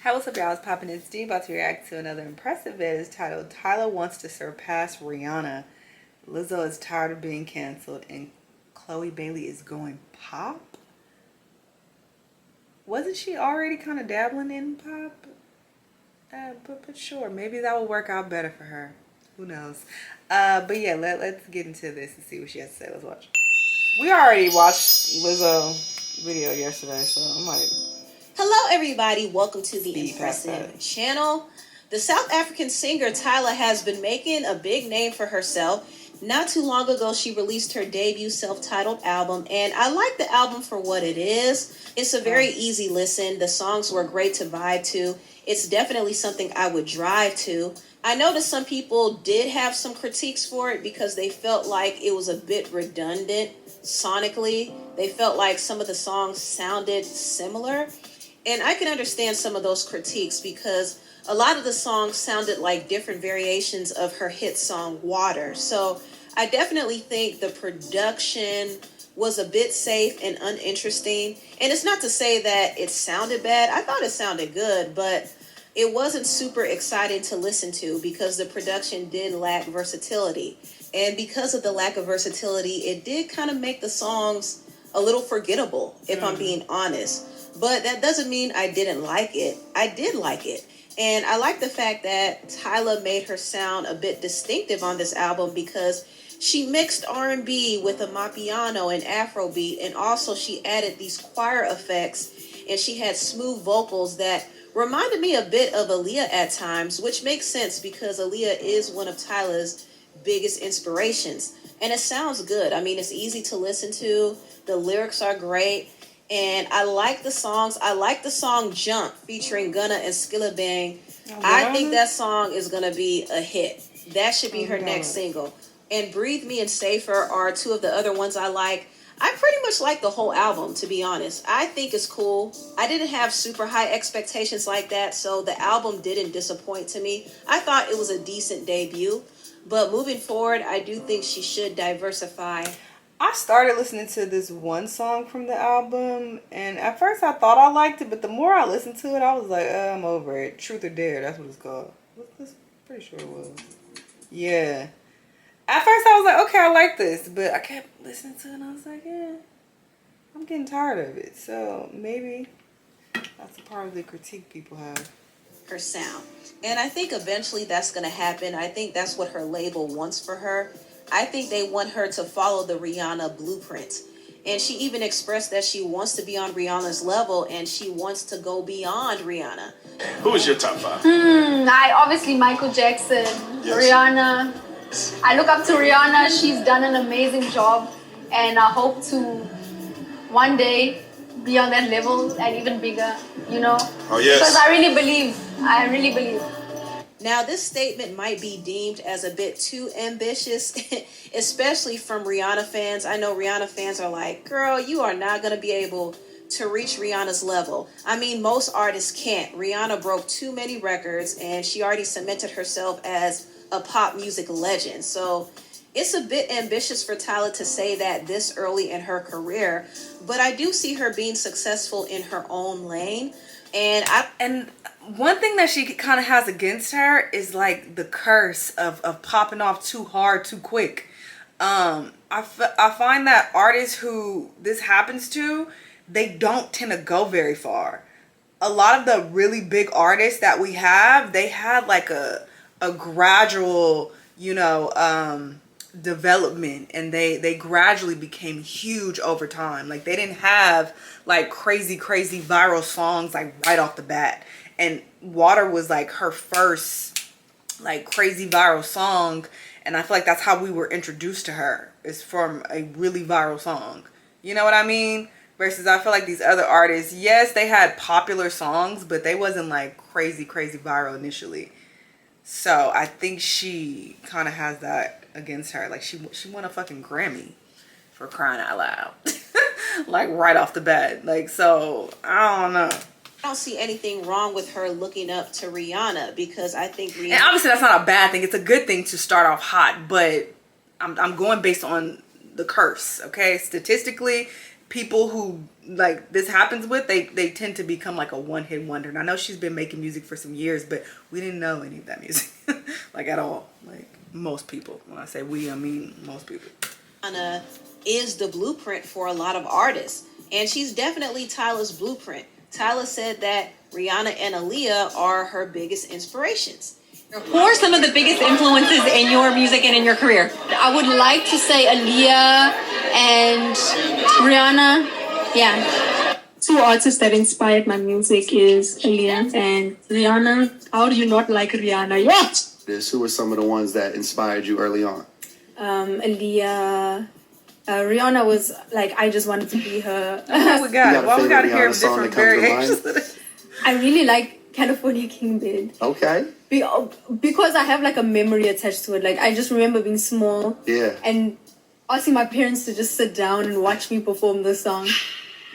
Hey, what's up, y'all? It's Poppin' It's D, about to react to another impressive vid. It's titled Tyla Wants to Surpass Rihanna. Lizzo is tired of being canceled and Chloe Bailey is going pop? Wasn't she already kind of dabbling in pop? But sure, maybe that will work out better for her. Who knows? But yeah, let's get into this and see what she has to say. Let's watch. We already watched Lizzo video yesterday, so I'm like, hello everybody, welcome to the Speed impressive channel. The South African singer Tyla has been making a big name for herself. Not too long ago, she released her debut self-titled album, and I like the album for what it is. It's a very easy listen. The songs were great to vibe to. It's definitely something I would drive to. I noticed some people did have some critiques for it because they felt like it was a bit redundant sonically. They felt like some of the songs sounded similar. And I can understand some of those critiques because a lot of the songs sounded like different variations of her hit song Water. So I definitely think the production was a bit safe and uninteresting. And it's not to say that it sounded bad. I thought it sounded good, but it wasn't super exciting to listen to because the production did lack versatility. And because of the lack of versatility, it did kind of make the songs a little forgettable, if I'm being honest. But that doesn't mean I didn't like it. I did like it. And I like the fact that Tyla made her sound a bit distinctive on this album because she mixed R&B with a Mapiano and Afrobeat, and also she added these choir effects, and she had smooth vocals that reminded me a bit of Aaliyah at times, which makes sense because Aaliyah is one of Tyla's biggest inspirations. And it sounds good. I mean, it's easy to listen to. The lyrics are great. And I like the songs. I like the song Jump featuring Gunna and Skilla Bang. I think that song is going to be a hit. That should be her next single. And Breathe Me and Safer are two of the other ones I like. I pretty much like the whole album, to be honest. I think it's cool. I didn't have super high expectations like that, so the album didn't disappoint to me. I thought it was a decent debut. But moving forward, I do think she should diversify. I started listening to this one song from the album, and at first I thought I liked it, but the more I listened to it, I was like, I'm over it. Truth or Dare, that's what it's called. What's this? Pretty sure it was. Yeah. At first I was like, okay, I like this, but I kept listening to it, and I was like, I'm getting tired of it. So maybe that's a part of the critique people have. Her sound. And I think eventually that's going to happen. I think that's what her label wants for her. I think they want her to follow the Rihanna blueprint. And she even expressed that she wants to be on Rihanna's level and she wants to go beyond Rihanna. Who is your top five? I obviously Michael Jackson, Rihanna. I look up to Rihanna. She's done an amazing job. And I hope to one day be on that level and even bigger, you know? Oh, yes. Because I really believe. Now, this statement might be deemed as a bit too ambitious, especially from Rihanna fans. I know Rihanna fans are like, girl, you are not going to be able to reach Rihanna's level. I mean, most artists can't. Rihanna broke too many records, and she already cemented herself as a pop music legend. So it's a bit ambitious for Tyla to say that this early in her career, but I do see her being successful in her own lane. And one thing that she kind of has against her is like the curse of popping off too hard too quick. I find that artists who this happens to, they don't tend to go very far. A lot of the really big artists that we have, they had like a gradual, development, and they gradually became huge over time. Like they didn't have like crazy viral songs like right off the bat, and Water was like her first like crazy viral song, and I feel like that's how we were introduced to her, is from a really viral song, you know what I mean? Versus I feel like these other artists, yes, they had popular songs, but they wasn't like crazy viral initially. So I think she kind of has that against her. Like she won a fucking Grammy, for crying out loud. Like right off the bat. Like, so I don't know. I don't see anything wrong with her looking up to Rihanna because I think Rihanna... And obviously that's not a bad thing. It's a good thing to start off hot, but I'm going based on the curse, okay? Statistically, people who like this happens with, they tend to become like a one-hit wonder. And I know she's been making music for some years, but we didn't know any of that music like at all. Like most people. When I say we, I mean most people. Rihanna is the blueprint for a lot of artists, and she's definitely Tyla's blueprint. Tyla said that Rihanna and Aaliyah are her biggest inspirations. Who are some of the biggest influences in your music and in your career? I would like to say Aaliyah and Rihanna. Yeah. Two artists that inspired my music is Aaliyah and Rihanna. How do you not like Rihanna? What? Who were some of the ones that inspired you early on? Aaliyah. Rihanna was like, I just wanted to be her. Oh, we got it. Well, we got to hear Rihanna song different that comes to variations mind? of it. I really like California King Bed. Okay. Because I have like a memory attached to it. Like I just remember being small. Yeah. And asking my parents to just sit down and watch me perform the song.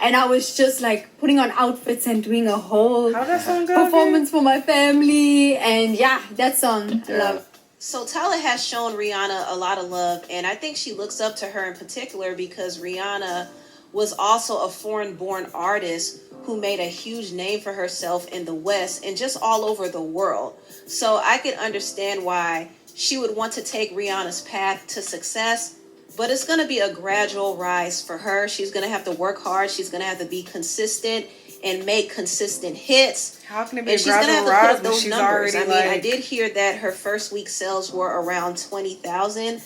And I was just like putting on outfits and doing a whole How'd that song go performance for my family. And yeah, that song I love. So Tyla has shown Rihanna a lot of love, and I think she looks up to her in particular because Rihanna was also a foreign-born artist who made a huge name for herself in the West and just all over the world. So I could understand why she would want to take Rihanna's path to success, but it's going to be a gradual rise for her. She's going to have to work hard. She's going to have to be consistent and make consistent hits. How can it be And a she's gonna have gradual to put rise up when those she's numbers. already I mean, like... I did hear that her first week sales were around 20,000.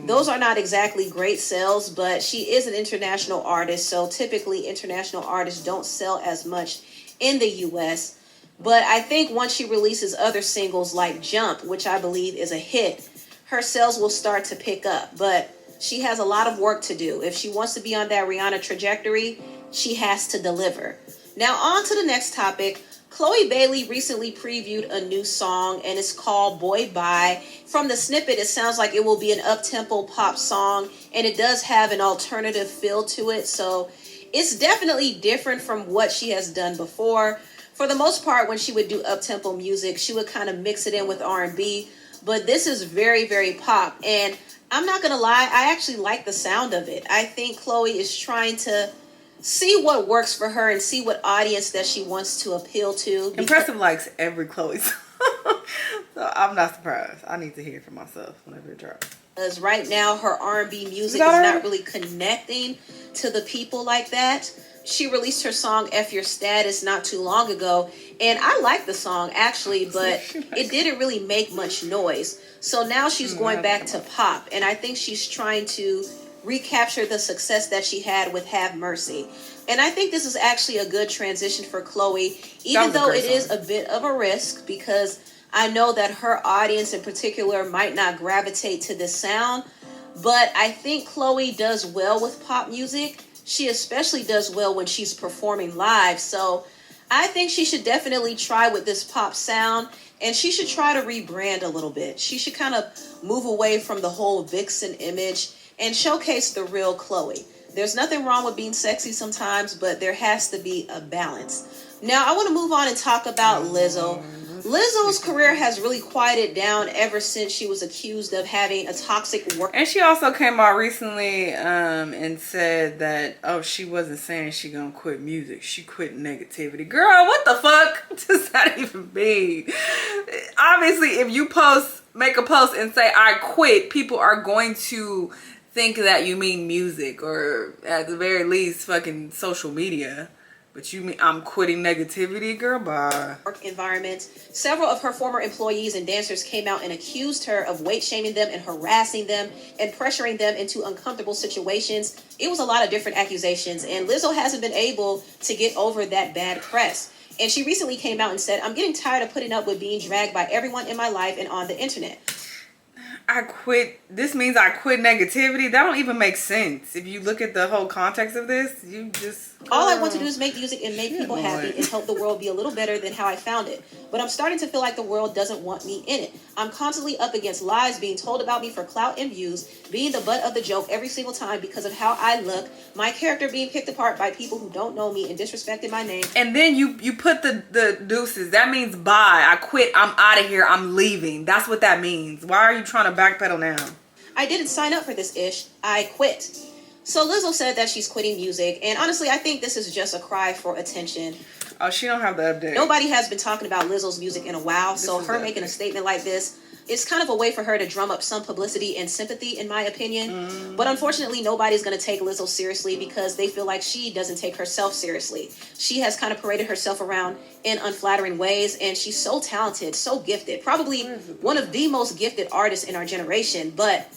Those are not exactly great sales, but she is an international artist, so typically international artists don't sell as much in the US. But I think once she releases other singles like Jump, which I believe is a hit, her sales will start to pick up. But she has a lot of work to do. If she wants to be on that Rihanna trajectory, she has to deliver. Now on to the next topic. Chloe Bailey recently previewed a new song, and it's called Boy Bye. From the snippet, it sounds like it will be an up-tempo pop song, and it does have an alternative feel to it, so it's definitely different from what she has done before. For the most part, when she would do up-tempo music, she would kind of mix it in with R&B, but this is very, very pop, and I'm not gonna lie, I actually like the sound of it. I think Chloe is trying to see what works for her and see what audience that she wants to appeal to. Impressive likes every Chloe song. So I'm not surprised. I need to hear it for myself whenever it drops. Because right now her R&B music is not really connecting to the people like that. She released her song F Your Status not too long ago, and I like the song actually, but it didn't really make much noise. So now she's going back to pop, and I think she's trying to recapture the success that she had with Have Mercy. And I think this is actually a good transition for Chloe, even though it is a bit of a risk, because I know that her audience in particular might not gravitate to this sound. But I think Chloe does well with pop music. She especially does well when she's performing live. So I think she should definitely try with this pop sound, and she should try to rebrand a little bit. She should kind of move away from the whole Vixen image and showcase the real Chloe. There's nothing wrong with being sexy sometimes, but there has to be a balance. Now, I want to move on and talk about Lizzo. Lizzo's career has really quieted down ever since she was accused of having a toxic work. And she also came out recently and said that, oh, she wasn't saying she gonna quit music. She quit negativity. Girl, what the fuck does that even mean? Obviously, if you make a post and say, I quit, people are going to think that you mean music, or at the very least fucking social media. But you mean I'm quitting negativity? Girl, bye. Work environment. Several of her former employees and dancers came out and accused her of weight shaming them and harassing them and pressuring them into uncomfortable situations. It was a lot of different accusations, and Lizzo hasn't been able to get over that bad press. And she recently came out and said, I'm getting tired of putting up with being dragged by everyone in my life and on the internet. I quit. This means I quit negativity. That don't even make sense. If you look at the whole context of this, you just... All I want to do is make music and make people happy and help the world be a little better than how I found it. But I'm starting to feel like the world doesn't want me in it. I'm constantly up against lies being told about me for clout and views, being the butt of the joke every single time because of how I look, my character being picked apart by people who don't know me and disrespecting my name. And then you put the deuces. That means bye. I quit. I'm out of here. I'm leaving. That's what that means. Why are you trying to backpedal now? I didn't sign up for this ish. I quit. So Lizzo said that she's quitting music, and honestly, I think this is just a cry for attention. Oh, she don't have the update. Nobody has been talking about Lizzo's music in a while, so her making a statement like this, it's kind of a way for her to drum up some publicity and sympathy, in my opinion. But unfortunately, nobody's going to take Lizzo seriously because they feel like she doesn't take herself seriously. She has kind of paraded herself around in unflattering ways, and she's so talented, so gifted, probably one of the most gifted artists in our generation, but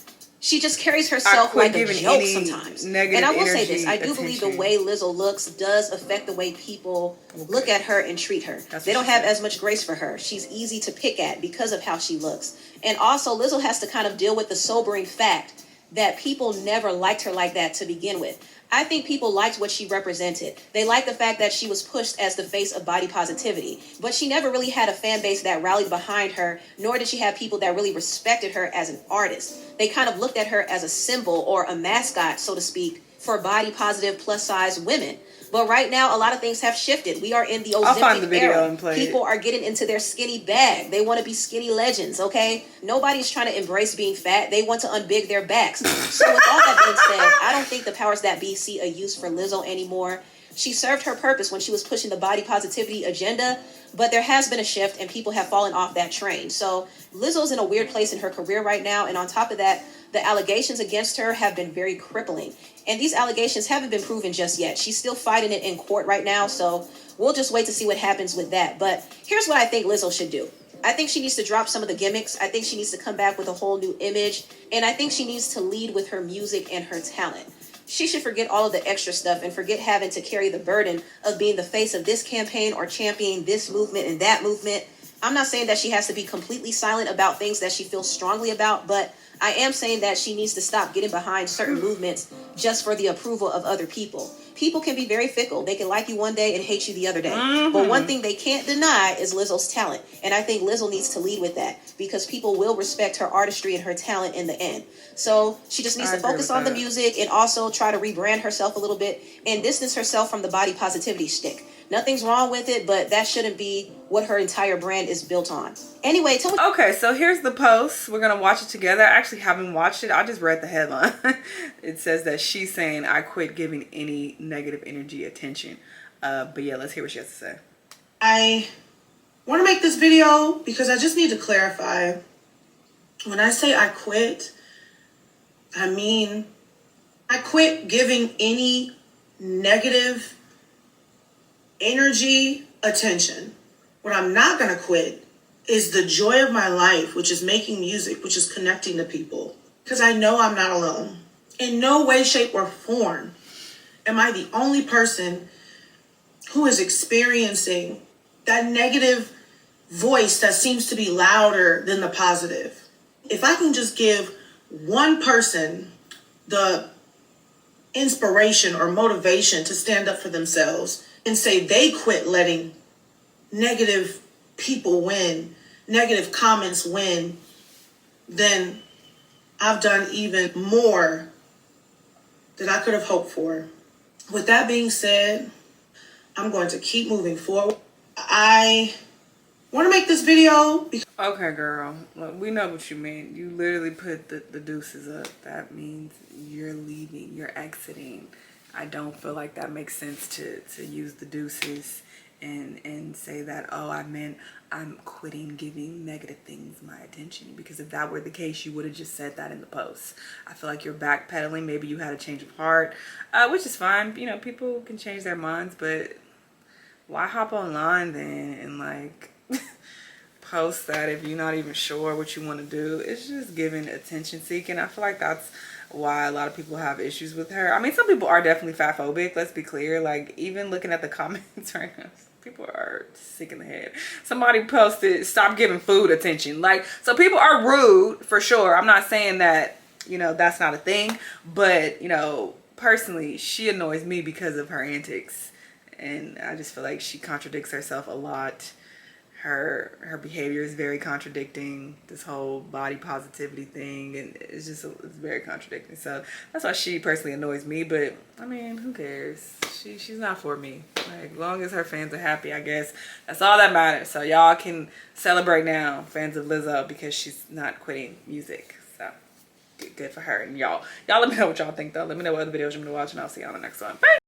she just carries herself like a joke sometimes. And I will say this, I do believe the way Lizzo looks does affect the way people look at her and treat her. They don't have as much grace for her. She's easy to pick at because of how she looks. And also, Lizzo has to kind of deal with the sobering fact that people never liked her like that to begin with. I think people liked what she represented. They liked the fact that she was pushed as the face of body positivity, but she never really had a fan base that rallied behind her, nor did she have people that really respected her as an artist. They kind of looked at her as a symbol or a mascot, so to speak, for body positive plus size women. But right now, a lot of things have shifted. We are in the Ozempic era. People are getting into their skinny bag. They want to be skinny legends, okay? Nobody's trying to embrace being fat. They want to unbig their backs. So with all that being said, I don't think the powers that be see a use for Lizzo anymore. She served her purpose when she was pushing the body positivity agenda, but there has been a shift and people have fallen off that train. So Lizzo's in a weird place in her career right now. And on top of that, the allegations against her have been very crippling. And these allegations haven't been proven just yet. She's still fighting it in court right now. So we'll just wait to see what happens with that. But here's what I think Lizzo should do. I think she needs to drop some of the gimmicks. I think she needs to come back with a whole new image. And I think she needs to lead with her music and her talent. She should forget all of the extra stuff and forget having to carry the burden of being the face of this campaign or championing this movement and that movement. I'm not saying that she has to be completely silent about things that she feels strongly about, but I am saying that she needs to stop getting behind certain movements just for the approval of other people. People can be very fickle. They can like you one day and hate you the other day. But one thing they can't deny is Lizzo's talent. And I think Lizzo needs to lead with that because people will respect her artistry and her talent in the end. So she just needs to focus on the music and also try to rebrand herself a little bit and distance herself from the body positivity shtick. Nothing's wrong with it, but that shouldn't be what her entire brand is built on. Anyway, tell me. Okay, so here's the post. We're going to watch it together. I actually haven't watched it. I just read the headline. It says that she's saying, I quit giving any negative energy attention. But yeah, let's hear what she has to say. I want to make this video because I just need to clarify. When I say I quit, I mean I quit giving any negative energy attention. What I'm not going to quit is the joy of my life, which is making music, which is connecting to people. Because I know I'm not alone. In no way, shape, or form am I the only person who is experiencing that negative voice that seems to be louder than the positive. If I can just give one person the inspiration or motivation to stand up for themselves and say they quit letting negative people win, negative comments win, then I've done even more than I could have hoped for. With that being said, I'm going to keep moving forward. I want to make this video because... Okay, girl. Look, we know what you mean. You literally put the deuces up. That means you're leaving. You're exiting. I don't feel like that makes sense to use the deuces and say that, oh, I meant I'm quitting giving negative things my attention. Because if that were the case, you would have just said that in the post. I feel like you're backpedaling. Maybe you had a change of heart, which is fine. You know, people can change their minds, but why hop online then and like post that if you're not even sure what you want to do? It's just giving attention seeking. I feel like that's why a lot of people have issues with her. I mean, some people are definitely fat phobic, let's be clear. Like, even looking at the comments right now, people are sick in the head. Somebody posted, stop giving food attention. Like, so people are rude for sure. I'm not saying that, you know, that's not a thing, but, you know, personally, she annoys me because of her antics. And I just feel like she contradicts herself a lot. Her behavior is very contradicting, this whole body positivity thing, and it's very contradicting. So that's why she personally annoys me, but I mean, who cares? She's not for me. Like, as long as her fans are happy, I guess that's all that matters. So y'all can celebrate now, fans of Lizzo, because she's not quitting music. So good for her. And y'all let me know what y'all think though. Let me know what other videos you want me to watch, and I'll see y'all on the next one. Bye.